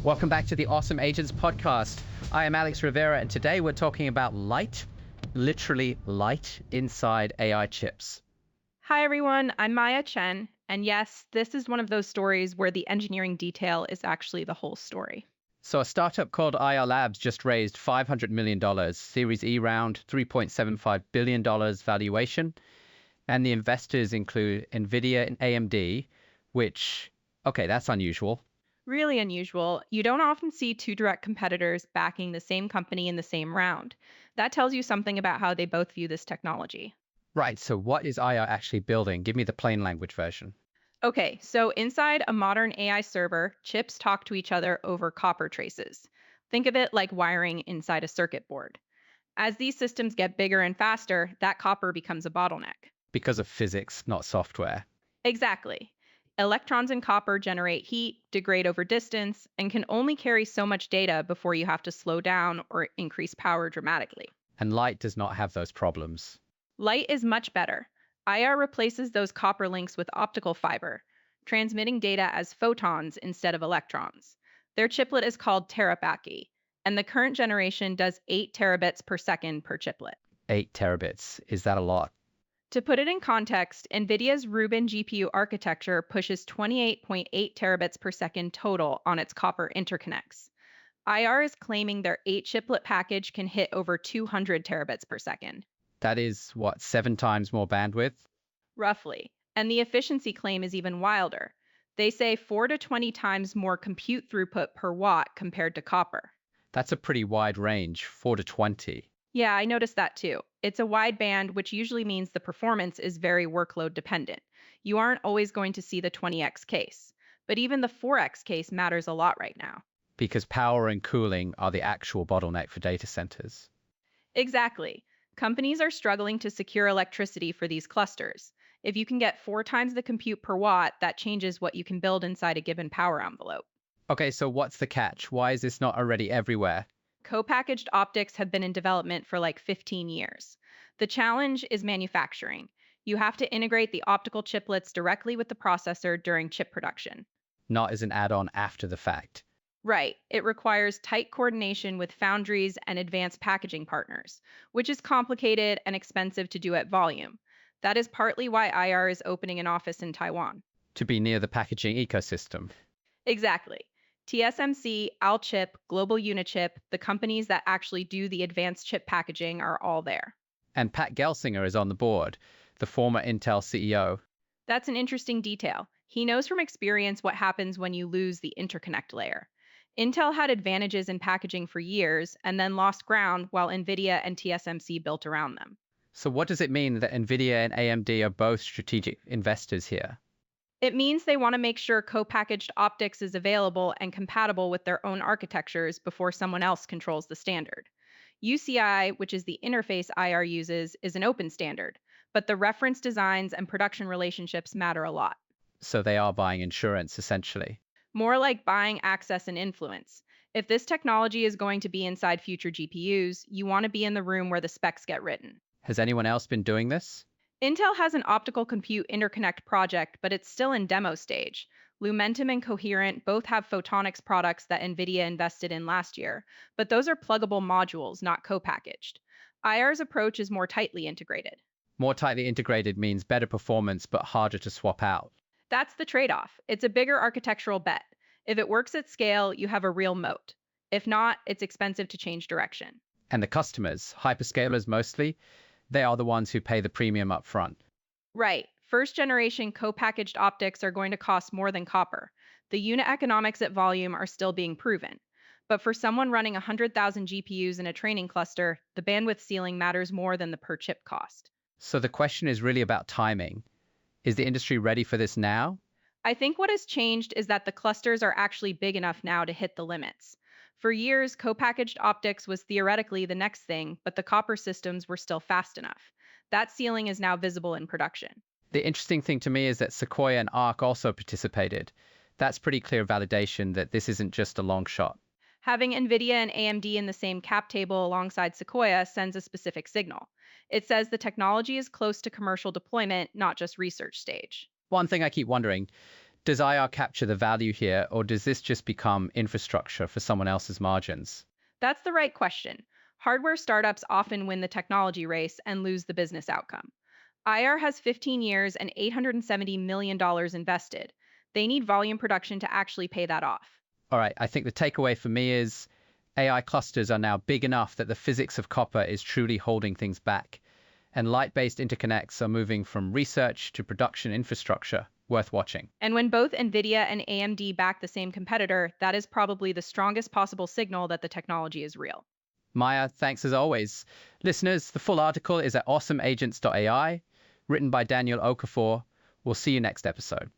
Welcome back to the Awesome Agents podcast. I am Alex Rivera, and today we're talking about light, literally light, inside AI chips. Hi, everyone. I'm Maya Chen. And yes, this is one of those stories where the engineering detail is actually the whole story. So, a startup called Ayar Labs just raised $500 million, Series E round, $3.75 billion valuation. And the investors include Nvidia and AMD, which, okay, that's unusual. Really unusual. You don't often see two direct competitors backing the same company in the same round. That tells you something about how they both view this technology. Right, so what is Ayar actually building? Give me the plain language version. Okay, so inside a modern AI server, chips talk to each other over copper traces. Think of it like wiring inside a circuit board. As these systems get bigger and faster, that copper becomes a bottleneck. Because of physics, not software. Exactly. Electrons in copper generate heat, degrade over distance, and can only carry so much data before you have to slow down or increase power dramatically. And light does not have those problems. Light is much better. IR replaces those copper links with optical fiber, transmitting data as photons instead of electrons. Their chiplet is called terabaki, and the current generation does 8 terabits per second per chiplet. 8 terabits. Is that a lot? To put it in context, NVIDIA's Rubin GPU architecture pushes 28.8 terabits per second total on its copper interconnects. IR is claiming their 8 chiplet package can hit over 200 terabits per second, That is, what, 7 times more bandwidth? roughly. And the efficiency claim is even wilder. They say 4 to 20 times more compute throughput per watt compared to copper. That's a pretty wide range, 4 to 20. Yeah, I noticed that too. It's a wide band, which usually means the performance is very workload dependent. You aren't always going to see the 20x case, but even the 4x case matters a lot right now. Because power and cooling are the actual bottleneck for data centers. Exactly. Companies are struggling to secure electricity for these clusters. If you can get 4 times the compute per watt, that changes what you can build inside a given power envelope. Okay, so what's the catch? Why is this not already everywhere? Co-packaged optics have been in development for like 15 years. The challenge is manufacturing. You have to integrate the optical chiplets directly with the processor during chip production. Not as an add-on after the fact. Right, it requires tight coordination with foundries and advanced packaging partners, which is complicated and expensive to do at volume. That is partly why IR is opening an office in Taiwan. To be near the packaging ecosystem. Exactly. TSMC, Alchip, Global Unichip, the companies that actually do the advanced chip packaging are all there. And Pat Gelsinger is on the board, the former Intel CEO. That's an interesting detail. He knows from experience what happens when you lose the interconnect layer. Intel had advantages in packaging for years and then lost ground while Nvidia and TSMC built around them. So what does it mean that Nvidia and AMD are both strategic investors here? It means they want to make sure co-packaged optics is available and compatible with their own architectures before someone else controls the standard. UCI, which is the interface IR uses, is an open standard, but the reference designs and production relationships matter a lot. So they are buying insurance, essentially. More like buying access and influence. If this technology is going to be inside future GPUs, you want to be in the room where the specs get written. Has anyone else been doing this? Intel has an optical compute interconnect project, but it's still in demo stage. Lumentum and Coherent both have photonics products that NVIDIA invested in last year, but those are pluggable modules, not co-packaged. IR's approach is more tightly integrated. More tightly integrated means better performance but harder to swap out. That's the trade-off. It's a bigger architectural bet. If it works at scale, you have a real moat. If not, it's expensive to change direction. And the customers, hyperscalers mostly, they are the ones who pay the premium up front. Right. First generation co-packaged optics are going to cost more than copper. The unit economics at volume are still being proven. But for someone running 100,000 GPUs in a training cluster, the bandwidth ceiling matters more than the per chip cost. So the question is really about timing. Is the industry ready for this now? I think what has changed is that the clusters are actually big enough now to hit the limits. For years, co-packaged optics was theoretically the next thing, but the copper systems were still fast enough. That ceiling is now visible in production. The interesting thing to me is that Sequoia and Arc also participated. That's pretty clear validation that this isn't just a long shot. Having Nvidia and AMD in the same cap table alongside Sequoia sends a specific signal. It says the technology is close to commercial deployment, not just research stage. One thing I keep wondering, Does IR capture the value here, or does this just become infrastructure for someone else's margins? That's the right question. Hardware startups often win the technology race and lose the business outcome. IR has 15 years and $870 million invested. They need volume production to actually pay that off. All right, I think the takeaway for me is AI clusters are now big enough that the physics of copper is truly holding things back, and light-based interconnects are moving from research to production infrastructure, worth watching. And when both Nvidia and AMD back the same competitor, that is probably the strongest possible signal that the technology is real. Maya, thanks as always. Listeners, the full article is at awesomeagents.ai, written by Daniel Okafor. We'll see you next episode.